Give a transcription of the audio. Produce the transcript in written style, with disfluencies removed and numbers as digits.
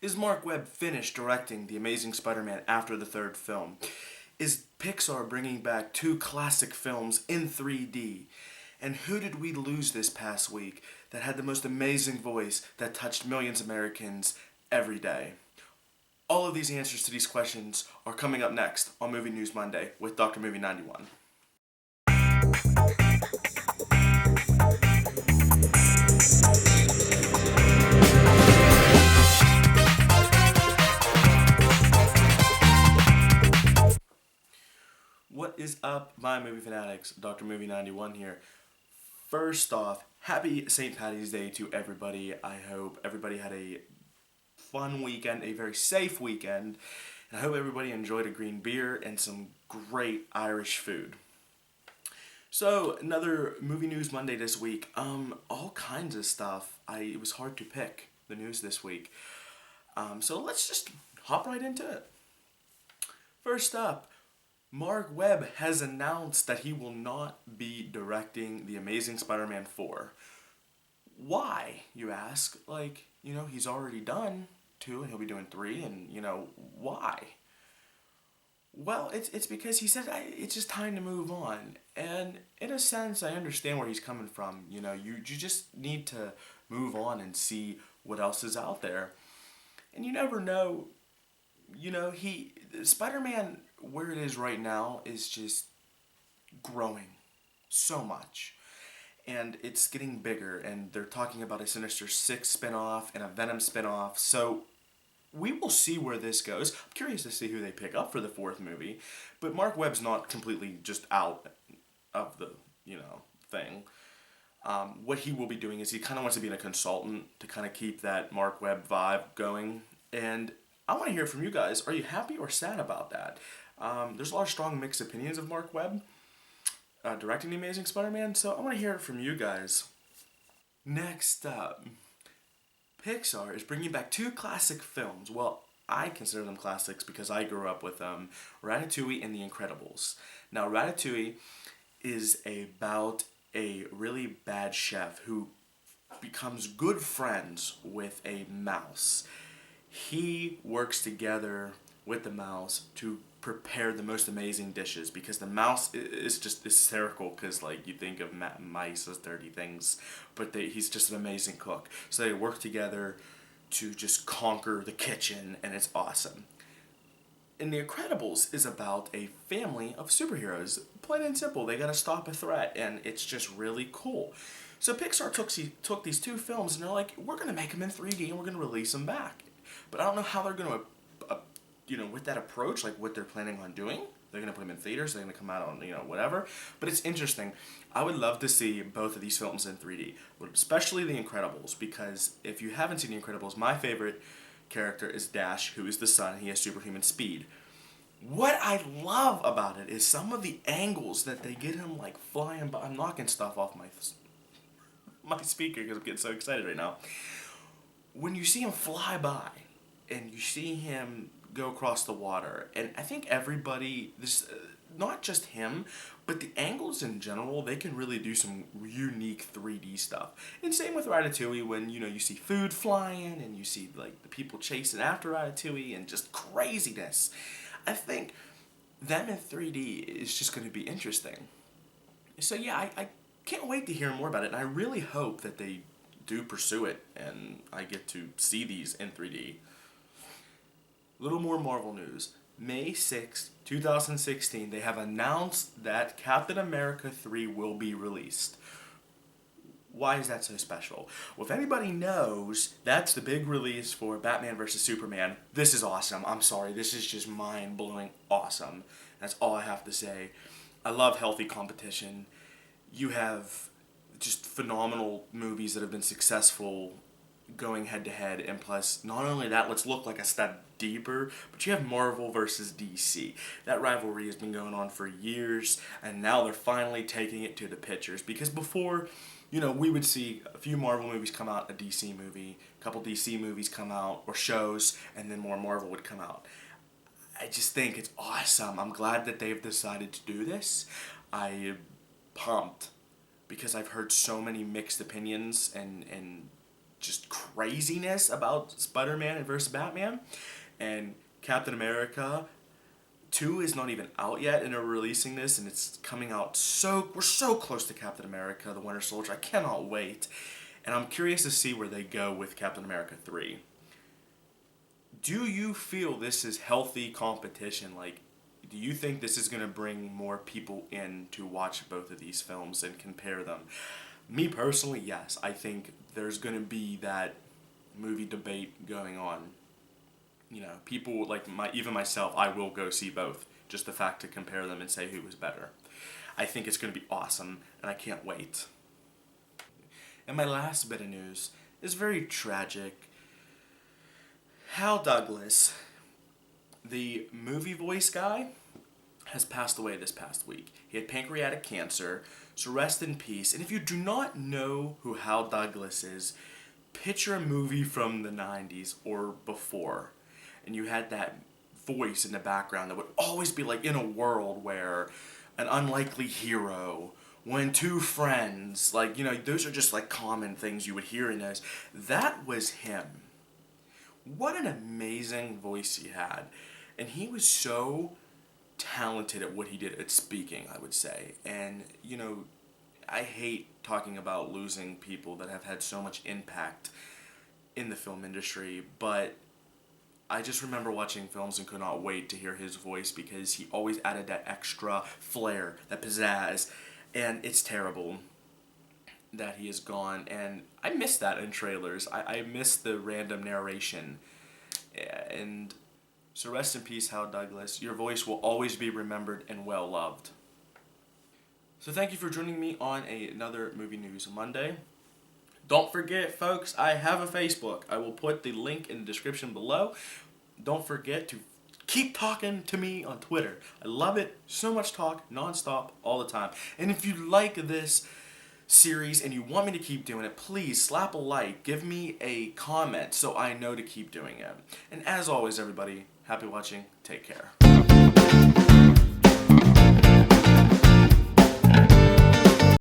Is Marc Webb finished directing The Amazing Spider-Man after the third film? Is Pixar bringing back two classic films in 3D? And who did we lose this past week that had the most amazing voice that touched millions of Americans every day? All of these answers to these questions are coming up next on Movie News Monday with Dr. Movie 91. What is up, my movie fanatics? Dr. Movie 91 here. First off, happy St. Patty's Day to everybody. I hope everybody had a fun weekend, a very safe weekend, and I hope everybody enjoyed a green beer and some great Irish food. So, another Movie News Monday this week. All kinds of stuff. It was hard to pick the news this week. So let's just hop right into it. First up, Marc Webb has announced that he will not be directing The Amazing Spider-Man 4. Why, you ask? He's already done 2 and he'll be doing 3, and, why? Well, it's because he said it's just time to move on. And in a sense, I understand where he's coming from. You just need to move on and see what else is out there. And you never know, Spider-Man, where it is right now, is just growing so much. And it's getting bigger, and they're talking about a Sinister Six spinoff and a Venom spinoff. So we will see where this goes. I'm curious to see who they pick up for the 4th movie. But Marc Webb's not completely just out of the, thing. What he will be doing is he kind of wants to be a consultant to kind of keep that Marc Webb vibe going. And I want to hear from you guys. Are you happy or sad about that? There's a lot of strong mixed opinions of Marc Webb directing The Amazing Spider-Man, so I want to hear it from you guys. Next up, Pixar is bringing back 2 classic films. Well, I consider them classics because I grew up with them, Ratatouille and The Incredibles. Now, Ratatouille is about a really bad chef who becomes good friends with a mouse. He works together with the mouse to prepare the most amazing dishes because the mouse is just hysterical because you think of mice as dirty things, but he's just an amazing cook. So they work together to just conquer the kitchen, and it's awesome. And The Incredibles is about a family of superheroes. Plain and simple, they gotta stop a threat, and it's just really cool. So Pixar took these 2 films, and they're like, we're gonna make them in 3D and we're gonna release them back. But I don't know how they're gonna with that approach, what they're planning on doing. They're going to put them in theaters, they're going to come out on, whatever. But it's interesting. I would love to see both of these films in 3D, especially The Incredibles, because if you haven't seen The Incredibles, my favorite character is Dash, who is the son. He has superhuman speed. What I love about it is some of the angles that they get him, flying by. I'm knocking stuff off my speaker because I'm getting so excited right now. When you see him fly by, and you see him go across the water, and I think everybody, not just him, but the angles in general, they can really do some unique 3D stuff. And same with Ratatouille, when you see food flying and you see the people chasing after Ratatouille and just craziness. I think them in 3D is just going to be interesting. So yeah, I can't wait to hear more about it, and I really hope that they do pursue it and I get to see these in 3D. Little more Marvel news. May 6th, 2016, they have announced that Captain America 3 will be released. Why is that so special? Well, if anybody knows, that's the big release for Batman vs. Superman. This is awesome. I'm sorry, this is just mind-blowing awesome. That's all I have to say. I love healthy competition. You have just phenomenal movies that have been successful going head to head, and plus, not only that, let's look a step deeper, but you have Marvel versus DC. That rivalry has been going on for years, and now they're finally taking it to the pictures, because before, we would see a few Marvel movies come out, a DC movie, a couple DC movies come out, or shows, and then more Marvel would come out. I just think it's awesome. I'm glad that they've decided to do this. I'm pumped, because I've heard so many mixed opinions and just craziness about Spider-Man and versus Batman. And Captain America 2 is not even out yet, and they're releasing this, and it's coming out we're so close to Captain America, the Winter Soldier. I cannot wait. And I'm curious to see where they go with Captain America 3. Do you feel this is healthy competition? Like, do you think this is going to bring more people in to watch both of these films and compare them? Me personally, yes. I think there's going to be that movie debate going on. You know, people like even myself, I will go see both. Just the fact to compare them and say who was better. I think it's going to be awesome, and I can't wait. And my last bit of news is very tragic. Hal Douglas, the movie voice guy, has passed away this past week. He had pancreatic cancer, so rest in peace. And if you do not know who Hal Douglas is, picture a movie from the 90s or before, and you had that voice in the background that would always be like in a world where an unlikely hero, when two friends, like, you know, those are just like common things you would hear in those. That was him. What an amazing voice he had. And he was so talented at what he did at speaking, I would say. And, you know, I hate talking about losing people that have had so much impact in the film industry, but I just remember watching films and could not wait to hear his voice because he always added that extra flair, that pizzazz, and it's terrible that he is gone, and I miss that in trailers. I miss the random narration, and so rest in peace, Hal Douglas. Your voice will always be remembered and well loved. So thank you for joining me on another Movie News Monday. Don't forget, folks, I have a Facebook. I will put the link in the description below. Don't forget to keep talking to me on Twitter. I love it. So much talk, nonstop, all the time. And if you like this series and you want me to keep doing it, please slap a like, give me a comment so I know to keep doing it. And as always, everybody, happy watching, take care.